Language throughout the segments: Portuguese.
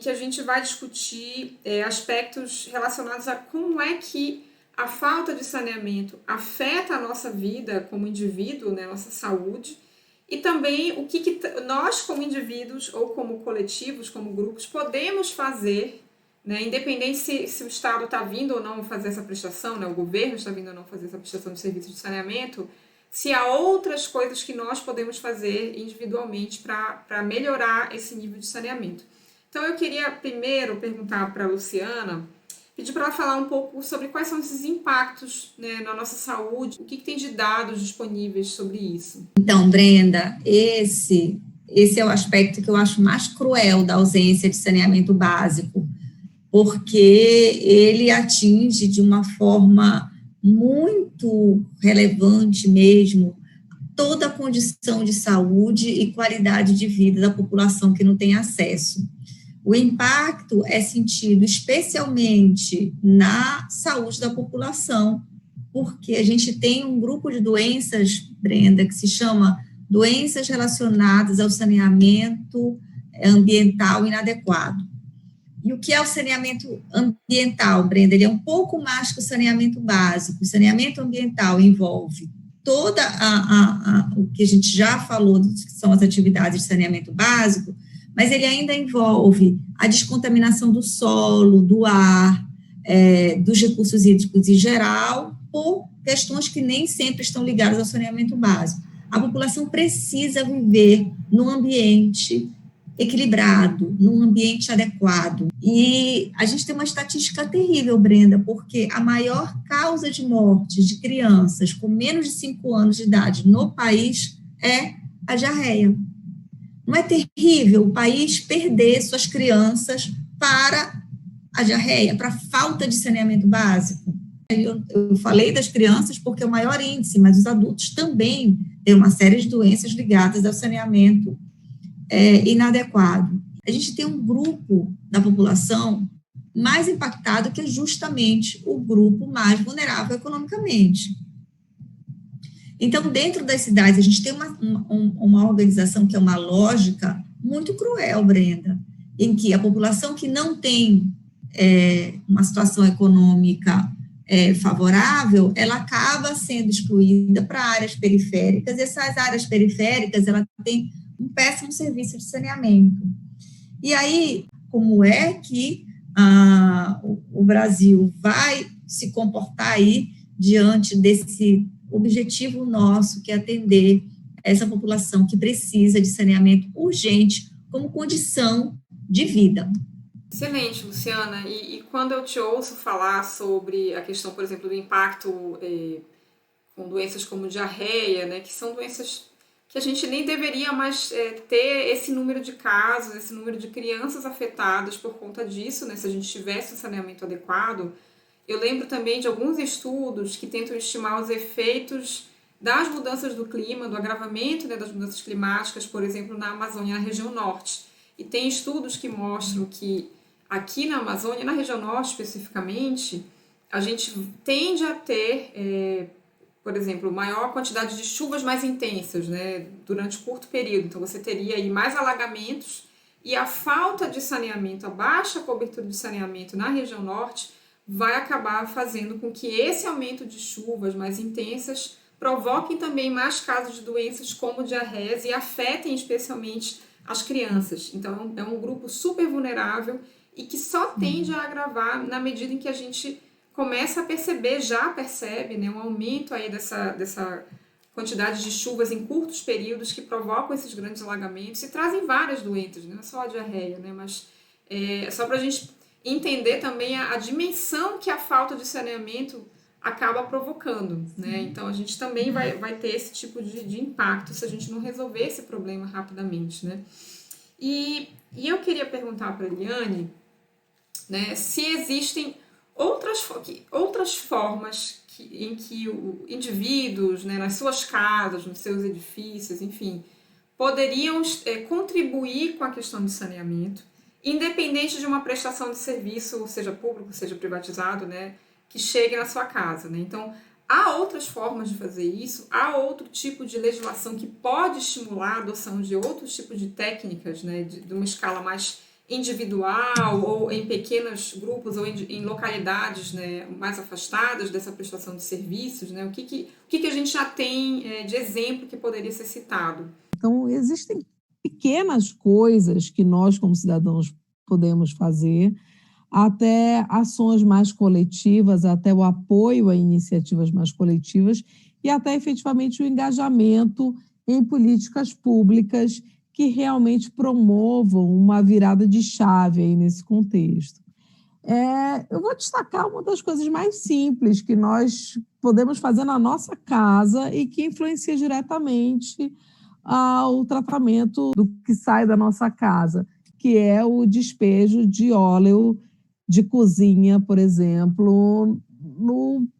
que a gente vai discutir aspectos relacionados a como é que a falta de saneamento afeta a nossa vida como indivíduo, né, nossa saúde, e também o que nós, como indivíduos ou como coletivos, como grupos, podemos fazer, né, independente se o Estado está vindo ou não fazer essa prestação, né, o governo está vindo ou não fazer essa prestação de serviços de saneamento, se há outras coisas que nós podemos fazer individualmente para melhorar esse nível de saneamento. Então, eu queria primeiro perguntar para a Luciana, pedir para ela falar um pouco sobre quais são esses impactos, né, na nossa saúde, o que tem de dados disponíveis sobre isso. Então, Brenda, esse é o aspecto que eu acho mais cruel da ausência de saneamento básico, porque ele atinge de uma forma muito relevante mesmo toda a condição de saúde e qualidade de vida da população que não tem acesso. O impacto é sentido especialmente na saúde da população, porque a gente tem um grupo de doenças, Brenda, que se chama doenças relacionadas ao saneamento ambiental inadequado. E o que é o saneamento ambiental, Brenda? Ele é um pouco mais que o saneamento básico. O saneamento ambiental envolve toda o que a gente já falou, que são as atividades de saneamento básico, mas ele ainda envolve a descontaminação do solo, do ar, dos recursos hídricos em geral, por questões que nem sempre estão ligadas ao saneamento básico. A população precisa viver num ambiente equilibrado, num ambiente adequado. E a gente tem uma estatística terrível, Brenda, porque a maior causa de morte de crianças com menos de 5 anos de idade no país é a diarreia. Não é terrível o país perder suas crianças para a diarreia, para a falta de saneamento básico? Eu falei das crianças porque é o maior índice, mas os adultos também têm uma série de doenças ligadas ao saneamento inadequado. A gente tem um grupo da população mais impactado, que é justamente o grupo mais vulnerável economicamente. Então, dentro das cidades, a gente tem uma organização que é uma lógica muito cruel, Brenda, em que a população que não tem uma situação econômica favorável, ela acaba sendo excluída para áreas periféricas, e essas áreas periféricas, ela tem um péssimo serviço de saneamento. E aí, como é que o Brasil vai se comportar aí diante desse objetivo nosso, que é atender essa população que precisa de saneamento urgente como condição de vida? Excelente, Luciana. E quando eu te ouço falar sobre a questão, por exemplo, do impacto com doenças como diarreia, né, que são doenças que a gente nem deveria mais ter esse número de casos, esse número de crianças afetadas por conta disso, né, se a gente tivesse um saneamento adequado. Eu lembro também de alguns estudos que tentam estimar os efeitos das mudanças do clima, do agravamento, né, das mudanças climáticas, por exemplo, na Amazônia, na região norte. E tem estudos que mostram que aqui na Amazônia, na região norte especificamente, a gente tende a ter, por exemplo, maior quantidade de chuvas mais intensas, né, durante curto período. Então, você teria aí mais alagamentos, e a falta de saneamento, a baixa cobertura de saneamento na região norte vai acabar fazendo com que esse aumento de chuvas mais intensas provoquem também mais casos de doenças como diarreias e afetem especialmente as crianças. Então, é um grupo super vulnerável e que só tende a agravar na medida em que a gente começa a perceber, já percebe, né, um aumento aí dessa quantidade de chuvas em curtos períodos que provocam esses grandes alagamentos e trazem várias doenças, não é só a diarreia, né, mas só para a gente entender também a dimensão que a falta de saneamento acaba provocando, né? Então a gente também vai ter esse tipo de impacto se a gente não resolver esse problema rapidamente, né? E eu queria perguntar para a Eliane, né, se existem outras formas em que indivíduos, né, nas suas casas, nos seus edifícios, enfim, poderiam contribuir com a questão de saneamento, independente de uma prestação de serviço, seja público, seja privatizado, né, que chegue na sua casa, né? Então, há outras formas de fazer isso, há outro tipo de legislação que pode estimular a adoção de outros tipos de técnicas, né, de uma escala mais individual ou em pequenos grupos ou em localidades, né, mais afastadas dessa prestação de serviços, né? O que a gente já tem de exemplo que poderia ser citado? Então, existem pequenas coisas que nós, como cidadãos, podemos fazer, até ações mais coletivas, até o apoio a iniciativas mais coletivas e até efetivamente o engajamento em políticas públicas que realmente promovam uma virada de chave aí nesse contexto. Eu vou destacar uma das coisas mais simples que nós podemos fazer na nossa casa e que influencia diretamente ao tratamento do que sai da nossa casa, que é o despejo de óleo de cozinha, por exemplo,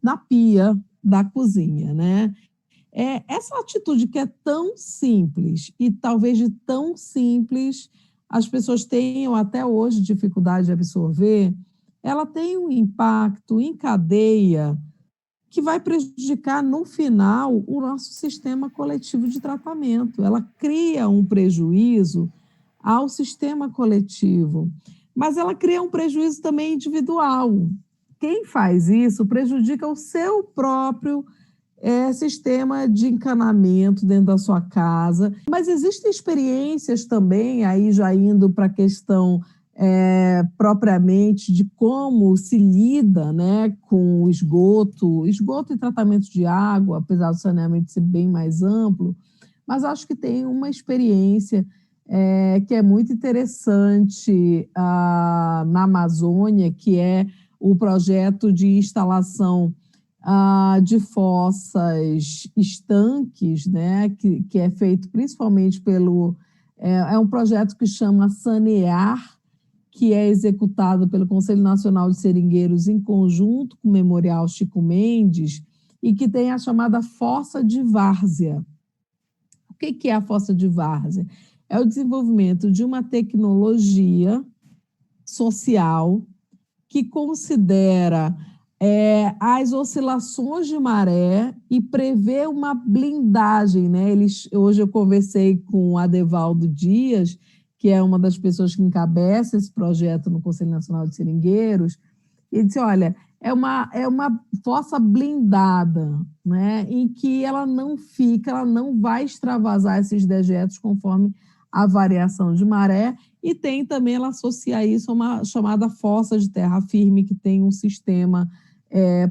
na pia da cozinha, né? Essa atitude que é tão simples e talvez de tão simples as pessoas tenham até hoje dificuldade de absorver, ela tem um impacto em cadeia que vai prejudicar, no final, o nosso sistema coletivo de tratamento. Ela cria um prejuízo ao sistema coletivo, mas ela cria um prejuízo também individual. Quem faz isso prejudica o seu próprio sistema de encanamento dentro da sua casa. Mas existem experiências também, aí já indo para a questão propriamente de como se lida, né, com o esgoto e tratamento de água, apesar do saneamento ser bem mais amplo, mas acho que tem uma experiência que é muito interessante na Amazônia, que é o projeto de instalação de fossas estanques, né, que é feito principalmente pelo... É um projeto que chama Sanear, que é executado pelo Conselho Nacional de Seringueiros em conjunto com o Memorial Chico Mendes e que tem a chamada Fossa de Várzea. O que é a Fossa de Várzea? É o desenvolvimento de uma tecnologia social que considera as oscilações de maré e prevê uma blindagem, né? Hoje eu conversei com o Adevaldo Dias, que é uma das pessoas que encabeça esse projeto no Conselho Nacional de Seringueiros, e disse, olha, é uma fossa blindada, né, em que ela não vai extravasar esses dejetos conforme a variação de maré, e tem também, ela associa isso a uma chamada fossa de terra firme, que tem um sistema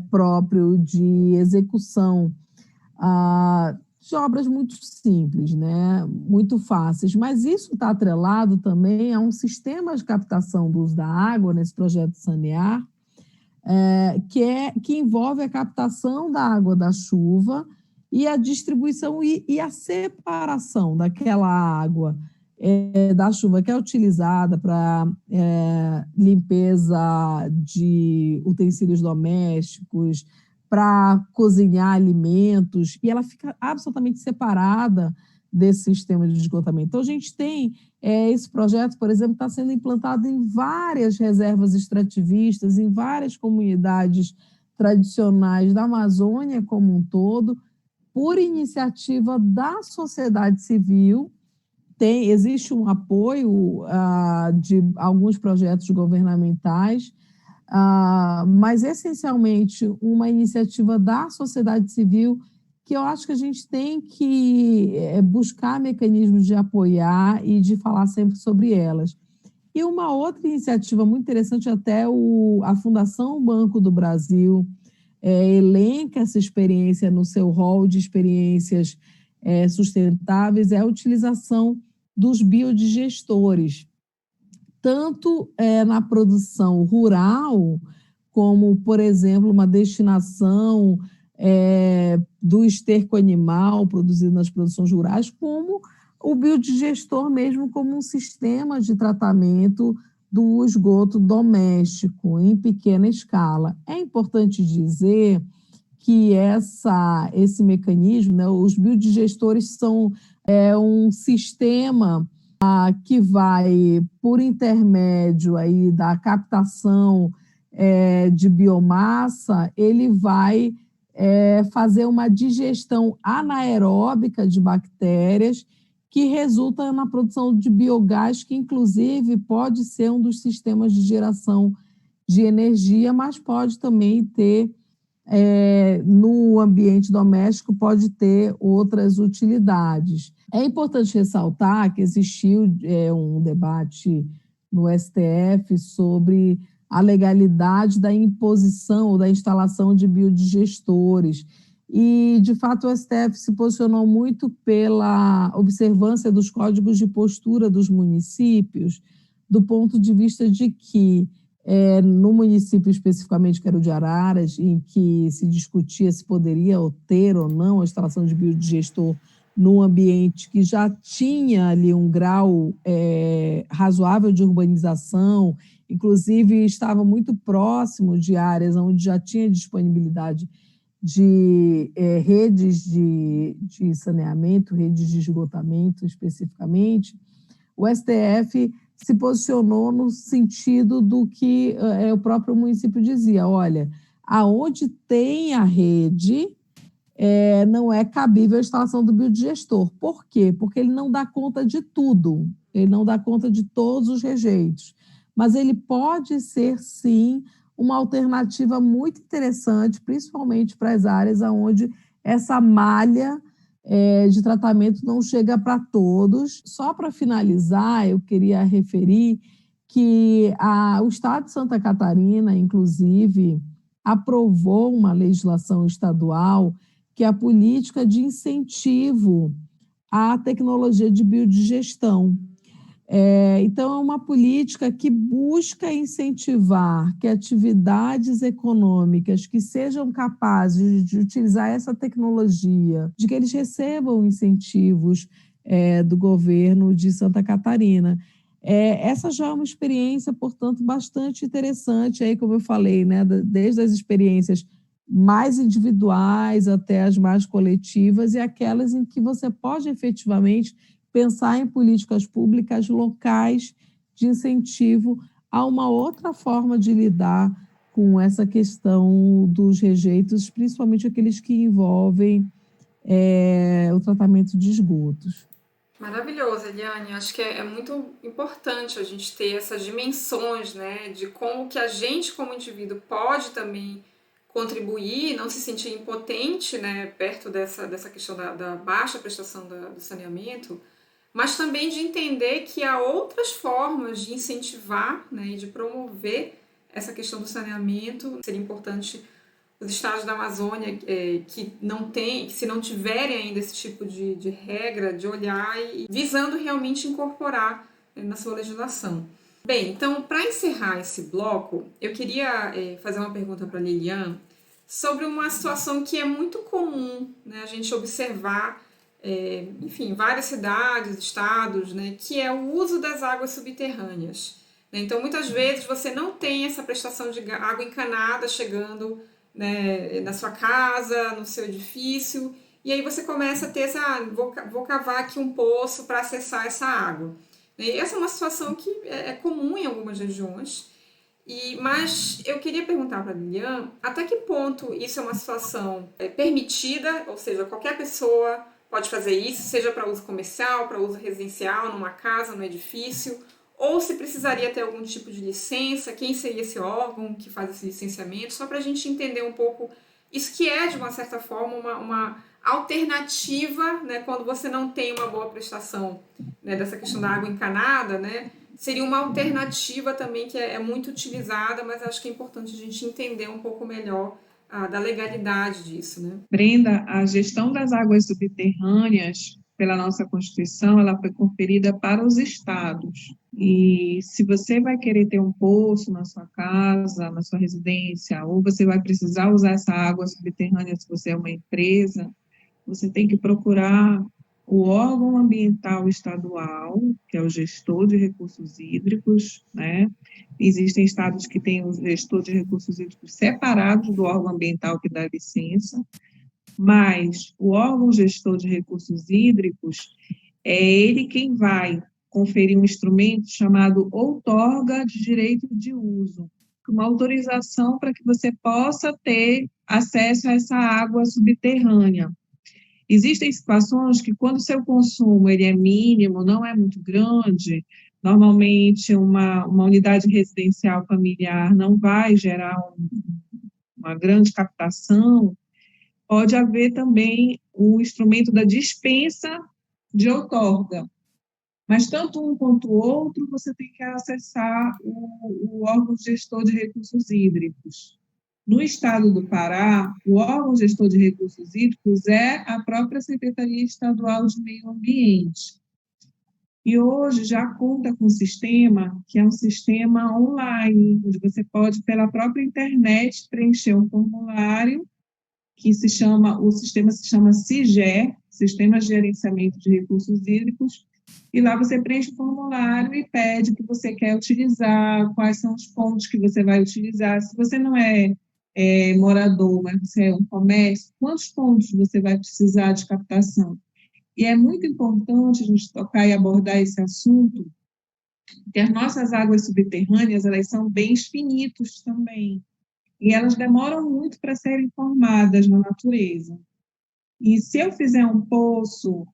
próprio de execução de obras muito simples, né? Muito fáceis, mas isso está atrelado também a um sistema de captação do uso da água nesse projeto Sanear, que envolve a captação da água da chuva e a distribuição e a separação daquela água da chuva que é utilizada para limpeza de utensílios domésticos, para cozinhar alimentos, e ela fica absolutamente separada desse sistema de esgotamento. Então, a gente tem esse projeto, por exemplo, está sendo implantado em várias reservas extrativistas, em várias comunidades tradicionais da Amazônia como um todo, por iniciativa da sociedade civil. Existe um apoio de alguns projetos governamentais, mas essencialmente uma iniciativa da sociedade civil, que eu acho que a gente tem que buscar mecanismos de apoiar e de falar sempre sobre elas. E uma outra iniciativa muito interessante, até a Fundação Banco do Brasil elenca essa experiência no seu rol de experiências sustentáveis, é a utilização dos biodigestores, tanto na produção rural, como, por exemplo, uma destinação do esterco animal produzido nas produções rurais, como o biodigestor mesmo como um sistema de tratamento do esgoto doméstico em pequena escala. É importante dizer que esse mecanismo, né, os biodigestores são um sistema que vai, por intermédio aí da captação de biomassa, ele vai fazer uma digestão anaeróbica de bactérias que resulta na produção de biogás, que inclusive pode ser um dos sistemas de geração de energia, mas pode também ter, no ambiente doméstico, pode ter outras utilidades. É importante ressaltar que existiu um debate no STF sobre a legalidade da imposição ou da instalação de biodigestores. E, de fato, o STF se posicionou muito pela observância dos códigos de postura dos municípios, do ponto de vista de que, no município especificamente, que era o de Araras, em que se discutia se poderia ter ou não a instalação de biodigestor num ambiente que já tinha ali um grau razoável de urbanização, inclusive estava muito próximo de áreas onde já tinha disponibilidade de redes de saneamento, redes de esgotamento especificamente, o STF se posicionou no sentido do que o próprio município dizia: olha, aonde tem a rede, não é cabível a instalação do biodigestor. Por quê? Porque ele não dá conta de tudo, ele não dá conta de todos os rejeitos, mas ele pode ser, sim, uma alternativa muito interessante, principalmente para as áreas onde essa malha de tratamento não chega para todos. Só para finalizar, eu queria referir que o Estado de Santa Catarina, inclusive, aprovou uma legislação estadual que é a política de incentivo à tecnologia de biodigestão. Então, é uma política que busca incentivar que atividades econômicas que sejam capazes de utilizar essa tecnologia, de que eles recebam incentivos do governo de Santa Catarina. Essa já é uma experiência, portanto, bastante interessante, aí, como eu falei, né, desde as experiências mais individuais até as mais coletivas e aquelas em que você pode efetivamente pensar em políticas públicas locais de incentivo a uma outra forma de lidar com essa questão dos rejeitos, principalmente aqueles que envolvem o tratamento de esgotos. Maravilhoso, Eliane. Acho que é muito importante a gente ter essas dimensões, né, de como que a gente, como indivíduo, pode também contribuir, não se sentir impotente, né, perto dessa questão da baixa prestação do saneamento, mas também de entender que há outras formas de incentivar, né, e de promover essa questão do saneamento. Seria importante os estados da Amazônia que se não tiverem ainda esse tipo de regra, de olhar e visando realmente incorporar na sua legislação. Bem, então, para encerrar esse bloco, eu queria fazer uma pergunta para a Lilian sobre uma situação que é muito comum, né, a gente observar enfim, várias cidades, estados, né, que é o uso das águas subterrâneas. Então, muitas vezes você não tem essa prestação de água encanada chegando, né, na sua casa, no seu edifício, e aí você começa a ter vou cavar aqui um poço para acessar essa água. E essa é uma situação que é comum em algumas regiões, mas eu queria perguntar para a Lilian até que ponto isso é uma situação permitida, ou seja, qualquer pessoa pode fazer isso, seja para uso comercial, para uso residencial, numa casa, no edifício, ou se precisaria ter algum tipo de licença, quem seria esse órgão que faz esse licenciamento, só para a gente entender um pouco isso que é, de uma certa forma, uma alternativa, né, quando você não tem uma boa prestação, né, dessa questão da água encanada, né, seria uma alternativa também que é muito utilizada, mas acho que é importante a gente entender um pouco melhor da legalidade disso, né? Brenda, a gestão das águas subterrâneas, pela nossa Constituição, ela foi conferida para os estados. E se você vai querer ter um poço na sua casa, na sua residência, ou você vai precisar usar essa água subterrânea se você é uma empresa, você tem que procurar o órgão ambiental estadual, que é o gestor de recursos hídricos, né? Existem estados que têm o gestor de recursos hídricos separados do órgão ambiental que dá licença, mas o órgão gestor de recursos hídricos é ele quem vai conferir um instrumento chamado outorga de direito de uso, uma autorização para que você possa ter acesso a essa água subterrânea. Existem situações que, quando o seu consumo ele é mínimo, não é muito grande, normalmente uma unidade residencial familiar não vai gerar uma grande captação, pode haver também o instrumento da dispensa de outorga. Mas tanto um quanto o outro, você tem que acessar o órgão gestor de recursos hídricos. No estado do Pará, o órgão gestor de recursos hídricos é a própria Secretaria Estadual de Meio Ambiente. E hoje já conta com um sistema que é um sistema online, onde você pode, pela própria internet, preencher um formulário que o sistema se chama SIGE, Sistema de Gerenciamento de Recursos Hídricos, e lá você preenche o formulário e pede o que você quer utilizar, quais são os pontos que você vai utilizar. Se você não é morador, mas você é um comércio, quantos pontos você vai precisar de captação? E é muito importante a gente tocar e abordar esse assunto, porque as nossas águas subterrâneas, elas são bens finitos também, e elas demoram muito para serem formadas na natureza. E se eu fizer um poço,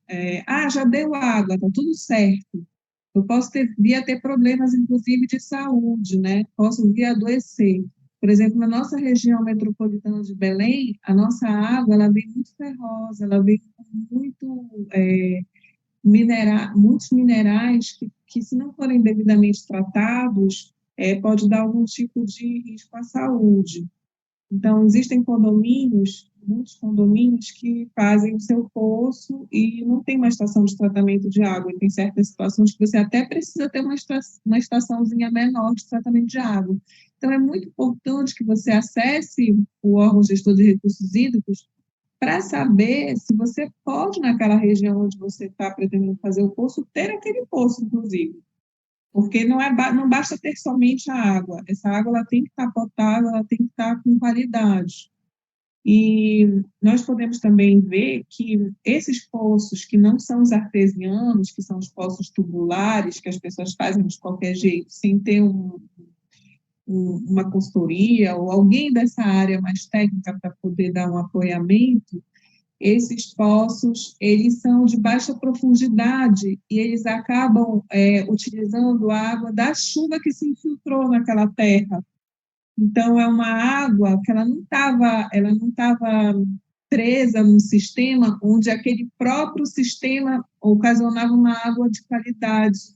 já deu água, está tudo certo. Eu posso vir a ter problemas, inclusive, de saúde, né? Posso vir a adoecer. Por exemplo, na nossa região metropolitana de Belém, a nossa água, ela vem muito ferrosa, ela vem com muitos minerais que, se não forem devidamente tratados, pode dar algum tipo de risco à saúde. Então, existem muitos condomínios que fazem o seu poço e não tem uma estação de tratamento de água. E tem certas situações que você até precisa ter uma estaçãozinha menor de tratamento de água. Então, é muito importante que você acesse o órgão gestor de recursos hídricos para saber se você pode, naquela região onde você está pretendendo fazer o poço, ter aquele poço, inclusive. Porque não basta ter somente a água. Essa água ela tem que estar potável, ela tem que estar com qualidade. E nós podemos também ver que esses poços que não são os artesianos, que são os poços tubulares, que as pessoas fazem de qualquer jeito, sem ter uma consultoria ou alguém dessa área mais técnica para poder dar um apoiamento, esses poços, eles são de baixa profundidade e eles acabam utilizando a água da chuva que se infiltrou naquela terra. Então, é uma água que ela não estava presa num sistema onde aquele próprio sistema ocasionava uma água de qualidade.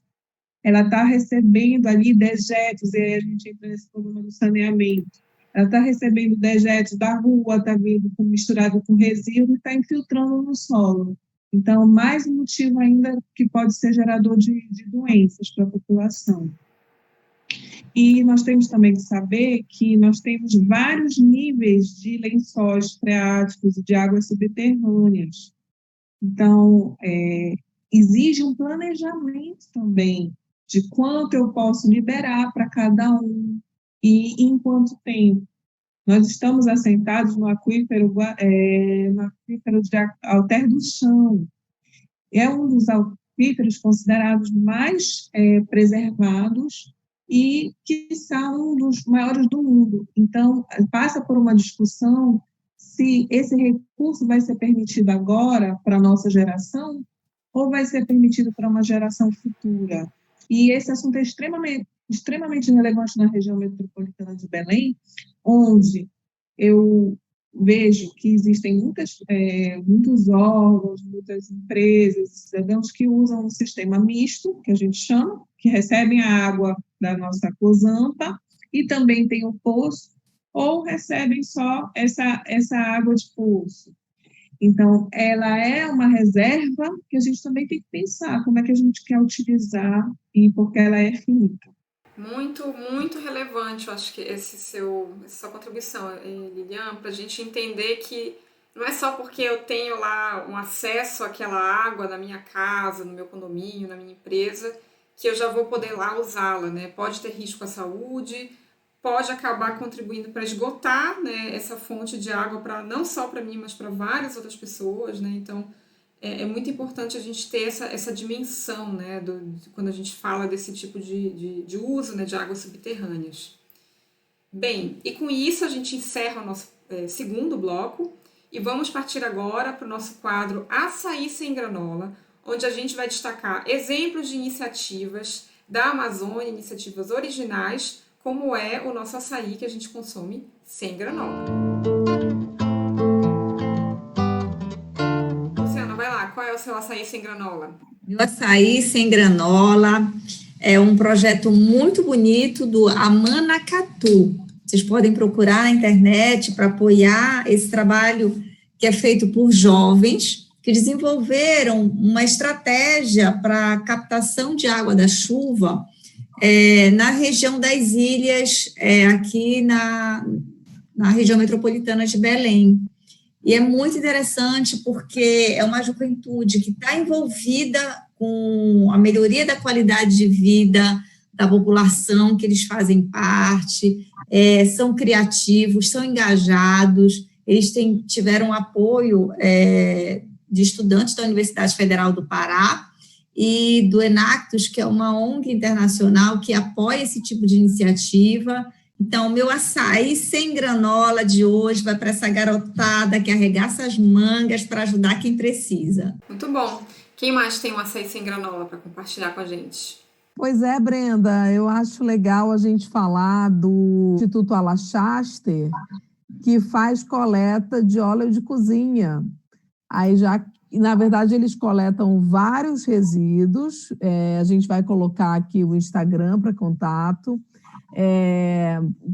Ela está recebendo ali dejetos, e aí a gente entra nesse problema do saneamento. Ela está recebendo dejetos da rua, está vindo misturado com resíduo e está infiltrando no solo. Então, mais um motivo ainda que pode ser gerador de doenças para a população. E nós temos também que saber que nós temos vários níveis de lençóis freáticos e de águas subterrâneas. Então, exige um planejamento também de quanto eu posso liberar para cada um e em quanto tempo. Nós estamos assentados no aquífero de Alter do Chão. É um dos aquíferos considerados mais preservados e que são um dos maiores do mundo. Então, passa por uma discussão se esse recurso vai ser permitido agora para a nossa geração ou vai ser permitido para uma geração futura. E esse assunto é extremamente relevante na região metropolitana de Belém, onde eu vejo que existem muitos órgãos, muitas empresas, cidadãos que usam um sistema misto, que a gente chama, que recebem a água da nossa Cozampa e também tem o poço, ou recebem só essa água de poço. Então, ela é uma reserva que a gente também tem que pensar como é que a gente quer utilizar, e porque ela é finita. Muito, muito relevante, eu acho que essa sua contribuição, Lilian, para a gente entender que não é só porque eu tenho lá um acesso àquela água na minha casa, no meu condomínio, na minha empresa, que eu já vou poder lá usá-la, né? Pode ter risco à saúde, pode acabar contribuindo para esgotar, né, essa fonte de água não só para mim, mas para várias outras pessoas, né? Então, é muito importante a gente ter essa dimensão, né, quando a gente fala desse tipo de uso, né, de águas subterrâneas. Bem, e com isso a gente encerra o nosso segundo bloco E vamos partir agora para o nosso quadro Açaí Sem Granola, onde a gente vai destacar exemplos de iniciativas da Amazônia, iniciativas originais, como é o nosso açaí que a gente consome sem granola. Luciana, vai lá, qual é o seu açaí sem granola? Meu açaí sem granola é um projeto muito bonito do Amanacatu. Vocês podem procurar na internet para apoiar esse trabalho que é feito por jovens que desenvolveram uma estratégia para captação de água da chuva na região das ilhas, aqui na região metropolitana de Belém. E é muito interessante porque é uma juventude que está envolvida com a melhoria da qualidade de vida da população que eles fazem parte, são criativos, são engajados, eles tiveram apoio de estudantes da Universidade Federal do Pará e do Enactus, que é uma ONG internacional que apoia esse tipo de iniciativa. Então, o meu açaí sem granola de hoje vai para essa garotada que arregaça as mangas para ajudar quem precisa. Muito bom. Quem mais tem um açaí sem granola para compartilhar com a gente? Pois é, Brenda, eu acho legal a gente falar do Instituto Alachaster, que faz coleta de óleo de cozinha. Aí na verdade, eles coletam vários resíduos, a gente vai colocar aqui o Instagram para contato,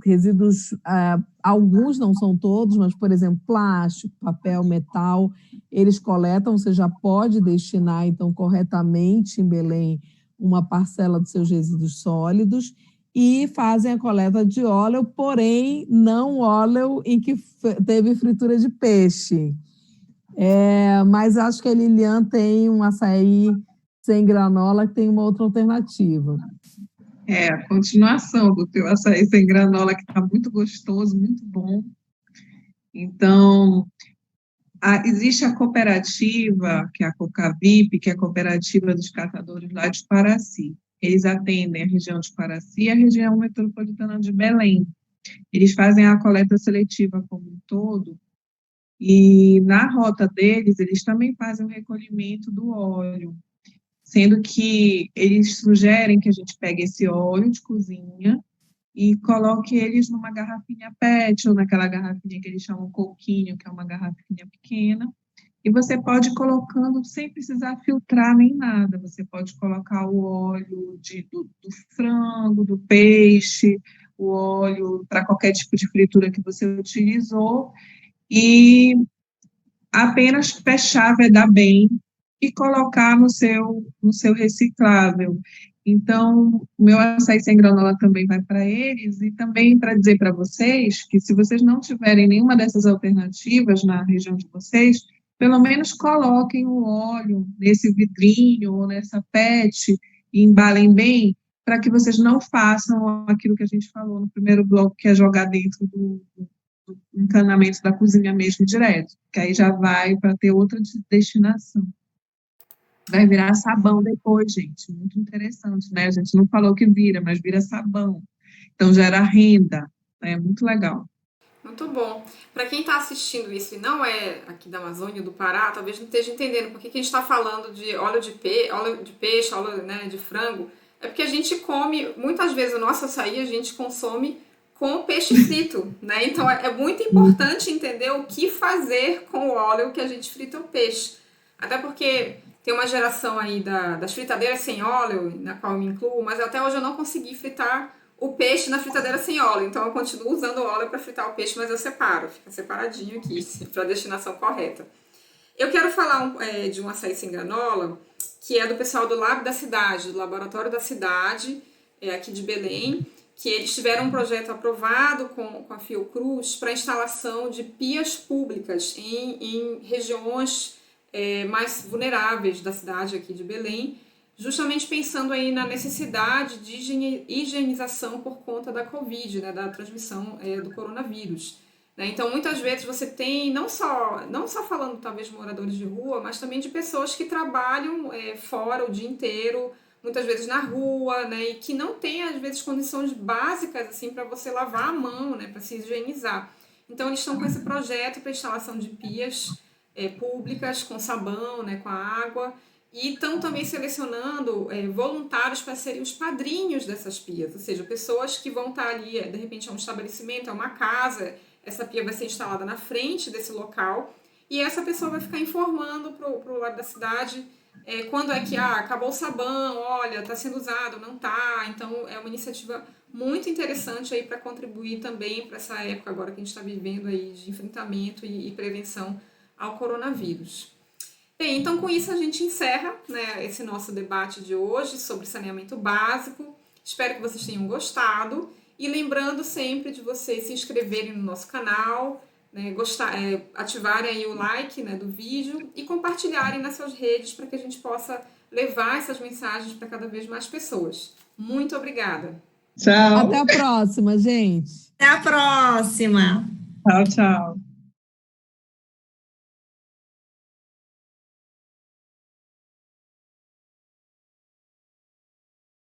resíduos, alguns não são todos, mas, por exemplo, plástico, papel, metal, eles coletam, você já pode destinar, então, corretamente em Belém, uma parcela dos seus resíduos sólidos e fazem a coleta de óleo, porém, não óleo em que teve fritura de peixe. Mas acho que a Lilian tem um açaí sem granola que tem uma outra alternativa. A continuação do teu açaí sem granola, que está muito gostoso, muito bom. Então, existe a cooperativa, que é a Cocavip, que é a cooperativa dos catadores lá de Paraci. Eles atendem a região de Paraci e a região metropolitana de Belém. Eles fazem a coleta seletiva como um todo, e na rota deles, eles também fazem o recolhimento do óleo, sendo que eles sugerem que a gente pegue esse óleo de cozinha e coloque eles numa garrafinha PET, ou naquela garrafinha que eles chamam coquinho, que é uma garrafinha pequena, e você pode ir colocando sem precisar filtrar nem nada. Você pode colocar o óleo do frango, do peixe, o óleo para qualquer tipo de fritura que você utilizou, e apenas fechar, vedar bem e colocar no seu reciclável. Então, o meu açaí sem granola também vai para eles, e também para dizer para vocês que, se vocês não tiverem nenhuma dessas alternativas na região de vocês, pelo menos coloquem o óleo nesse vidrinho ou nessa PET e embalem bem, para que vocês não façam aquilo que a gente falou no primeiro bloco, que é jogar dentro do encanamento da cozinha mesmo direto, que aí já vai para ter outra destinação. Vai virar sabão depois, gente, muito interessante, né? A gente não falou que vira, mas vira sabão. Então, gera renda, é muito legal. Muito bom. Para quem está assistindo isso e não é aqui da Amazônia, do Pará, talvez não esteja entendendo por que a gente está falando de óleo de peixe, óleo, né, de frango. É porque a gente come, muitas vezes o nosso açaí a gente consome com peixe frito, né? Então é muito importante entender o que fazer com o óleo que a gente frita o peixe. Até porque tem uma geração aí das fritadeiras sem óleo, na qual eu me incluo, mas até hoje eu não consegui fritar o peixe na fritadeira sem óleo. Então eu continuo usando óleo para fritar o peixe, mas eu separo, fica separadinho aqui, para a destinação correta. Eu quero falar de um açaí sem granola, que é do pessoal do Lab da Cidade, do Laboratório da Cidade, aqui de Belém, que eles tiveram um projeto aprovado com a Fiocruz para instalação de pias públicas em regiões mais vulneráveis da cidade aqui de Belém, justamente pensando aí na necessidade de higienização por conta da Covid, né, da transmissão do coronavírus. Né? Então, muitas vezes você tem, não só falando talvez de moradores de rua, mas também de pessoas que trabalham fora o dia inteiro, muitas vezes na rua, né, e que não tem, às vezes, condições básicas assim, para você lavar a mão, né, para se higienizar. Então, eles estão com esse projeto para instalação de pias públicas com sabão, né, com a água, e estão também selecionando voluntários para serem os padrinhos dessas pias, ou seja, pessoas que vão estar ali, de repente é um estabelecimento, é uma casa, essa pia vai ser instalada na frente desse local, e essa pessoa vai ficar informando para o lado da cidade quando é que acabou o sabão, olha, está sendo usado, não está. Então, é uma iniciativa muito interessante aí para contribuir também para essa época agora que a gente está vivendo aí de enfrentamento e prevenção ao coronavírus. Bem, então com isso a gente encerra, né, esse nosso debate de hoje sobre saneamento básico. Espero que vocês tenham gostado e lembrando sempre de vocês se inscreverem no nosso canal, né, ativarem aí o like, né, do vídeo e compartilharem nas suas redes para que a gente possa levar essas mensagens para cada vez mais pessoas. Muito obrigada. Tchau. Até a próxima, gente. Até a próxima. Tchau, tchau.